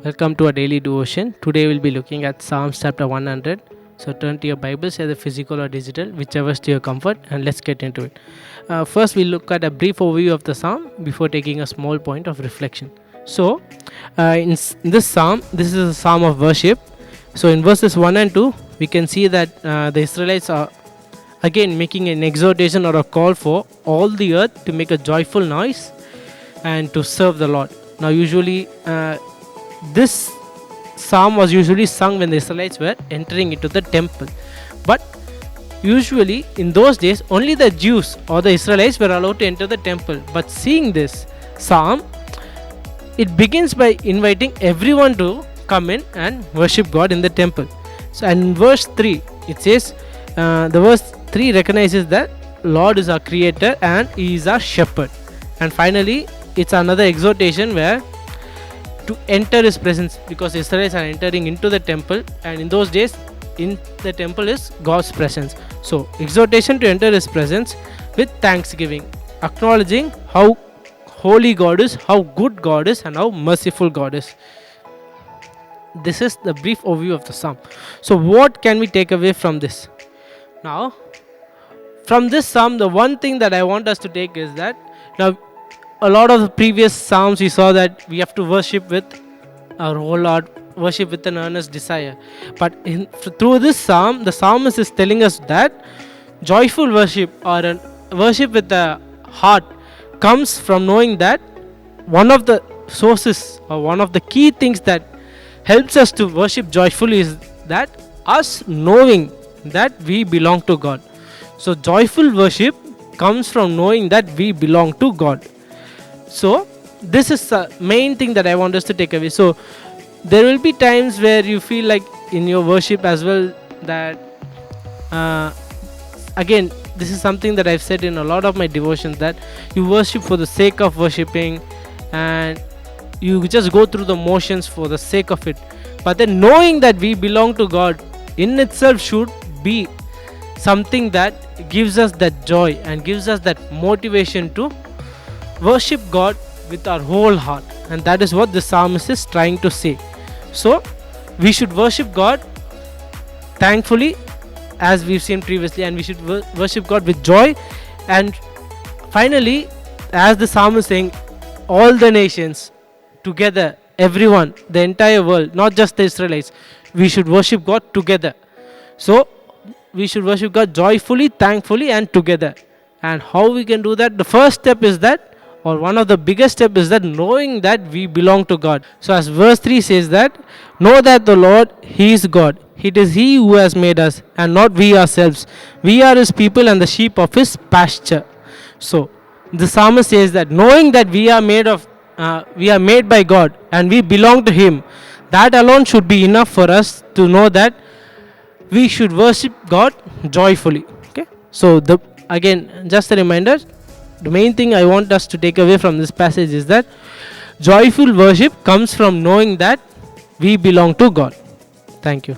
Welcome to our daily devotion. Today we'll be looking at Psalms chapter 100. So turn to your Bibles, either physical or digital, whichever's to your comfort, and let's get into it. First, we'll look at a brief overview of the psalm before taking a small point of reflection. So, in this psalm, this is a psalm of worship. So, in verses 1 and 2, we can see that the Israelites are again making an exhortation or a call for all the earth to make a joyful noise and to serve the Lord. Now, usually, this psalm was usually sung when the Israelites were entering into the temple. But usually in those days, only the Jews or the Israelites were allowed to enter the temple. But seeing this psalm, it begins by inviting everyone to come in and worship God in the temple. So, and in verse 3, it says, the verse 3 recognizes that Lord is our creator and He is our shepherd. And finally, it's another exhortation where to enter His presence, because Israelites are entering into the temple, and in those days in the temple is God's presence. So exhortation to enter His presence with thanksgiving, acknowledging how holy God is, how good God is, and how merciful God is. This is the brief overview of the psalm. So what can we take away from this? Now, from this psalm, the one thing that I want us to take is that now a lot of the previous psalms we saw that we have to worship with our whole heart, worship with an earnest desire. But through this psalm, the psalmist is telling us that joyful worship or a worship with the heart comes from knowing that one of the sources or one of the key things that helps us to worship joyfully is that us knowing that we belong to God. So joyful worship comes from knowing that we belong to God. So this is the main thing that I want us to take away. So there will be times where you feel like in your worship as well that again, this is something that I've said in a lot of my devotions, that you worship for the sake of worshiping and you just go through the motions for the sake of it. But then knowing that we belong to God in itself should be something that gives us that joy and gives us that motivation to worship God with our whole heart. And that is what the psalmist is trying to say. So we should worship God thankfully, as we've seen previously, and we should worship God with joy. And finally, as the psalmist is saying, all the nations together, everyone, the entire world, not just the Israelites, we should worship God together. So we should worship God joyfully, thankfully, and together. And how we can do that? The first step is that, or one of the biggest steps is that knowing that we belong to God. So as verse 3 says that, know that the Lord, He is God. It is He who has made us and not we ourselves. We are His people and the sheep of His pasture. So the psalmist says that knowing that we are made by God and we belong to Him, that alone should be enough for us to know that we should worship God joyfully. Okay. So again, just a reminder, the main thing I want us to take away from this passage is that joyful worship comes from knowing that we belong to God. Thank you.